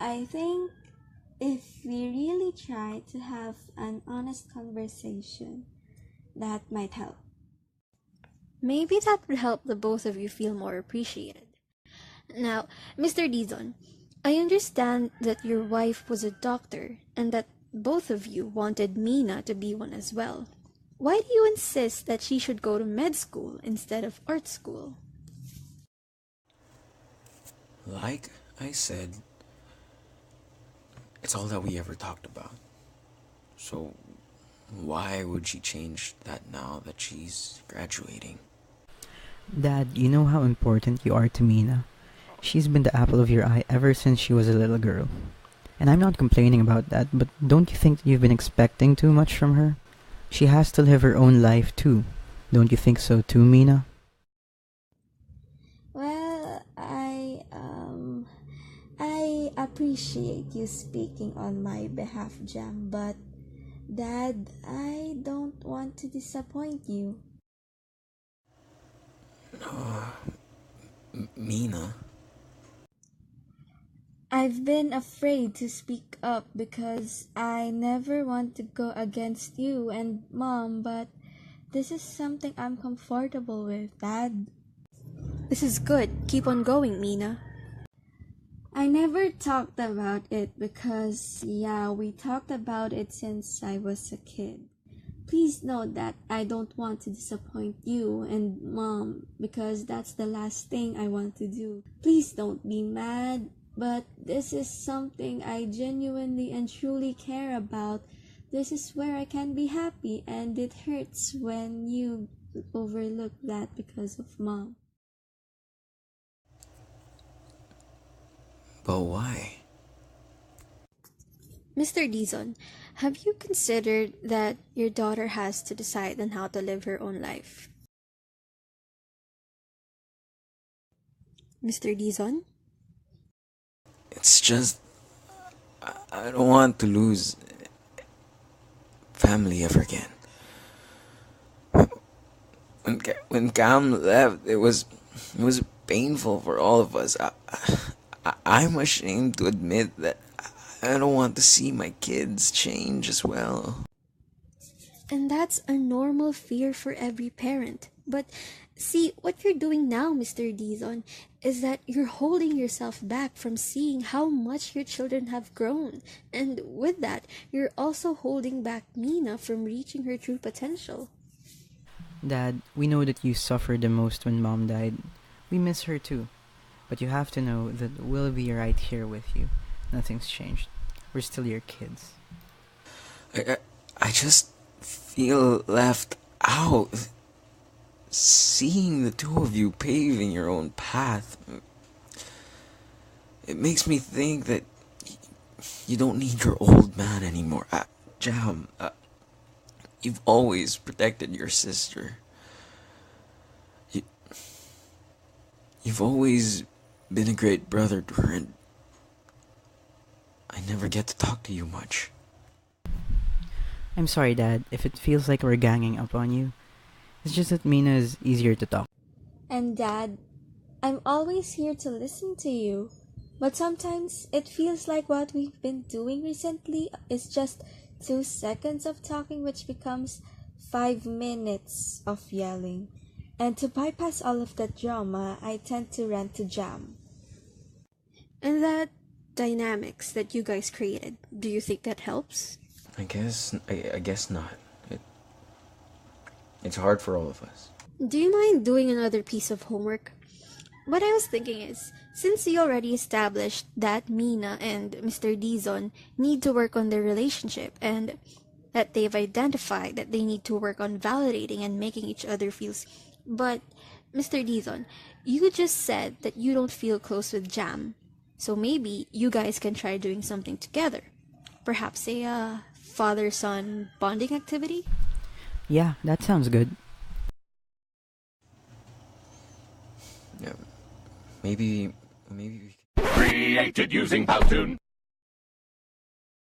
I think if we really try to have an honest conversation, that might help. Maybe that would help the both of you feel more appreciated. Now, Mr. Dizon, I understand that your wife was a doctor and that both of you wanted Mina to be one as well. Why do you insist that she should go to med school instead of art school? Like I said, it's all that we ever talked about. So, why would she change that now that she's graduating? Dad, you know how important you are to Mina. She's been the apple of your eye ever since she was a little girl. And I'm not complaining about that, but don't you think you've been expecting too much from her? She has to live her own life too. Don't you think so too, Mina? Well, I appreciate you speaking on my behalf, Jam, but Dad, I don't want to disappoint you. Mina? I've been afraid to speak up because I never want to go against you and Mom, but this is something I'm comfortable with, Dad. This is good. Keep on going, Mina. I never talked about it because, yeah, we talked about it since I was a kid. Please know that I don't want to disappoint you and Mom because that's the last thing I want to do. Please don't be mad, but this is something I genuinely and truly care about. This is where I can be happy, and it hurts when you overlook that because of Mom. But why? Mr. Dizon, have you considered that your daughter has to decide on how to live her own life? Mr. Dizon? It's just, I don't want to lose family ever again. When Cam left, it was painful for all of us. I'm ashamed to admit that I don't want to see my kids change as well. And that's a normal fear for every parent. But see, what you're doing now, Mr. Dizon, is that you're holding yourself back from seeing how much your children have grown. And with that, you're also holding back Mina from reaching her true potential. Dad, we know that you suffered the most when Mom died. We miss her too. But you have to know that we'll be right here with you. Nothing's changed. We're still your kids. I just feel left out. Seeing the two of you paving your own path, it makes me think that you don't need your old man anymore. Jam, you've always protected your sister. You, you've always been a great brother to her, and I never get to talk to you much. I'm sorry, Dad, if it feels like we're ganging up on you. It's just that Mina is easier to talk. And Dad, I'm always here to listen to you. But sometimes it feels like what we've been doing recently is just 2 seconds of talking, which becomes 5 minutes of yelling. And to bypass all of that drama, I tend to rant to Jam. And that dynamics that you guys created, do you think that helps? I guess not. It's hard for all of us. Do you mind doing another piece of homework? What I was thinking is, since you already established that Mina and Mr. Dizon need to work on their relationship and that they've identified that they need to work on validating and making each other feel. But, Mr. Dizon, you just said that you don't feel close with Jam. So maybe you guys can try doing something together. Perhaps a father-son bonding activity? Yeah, that sounds good. Yeah, maybe we. Created using Powtoon.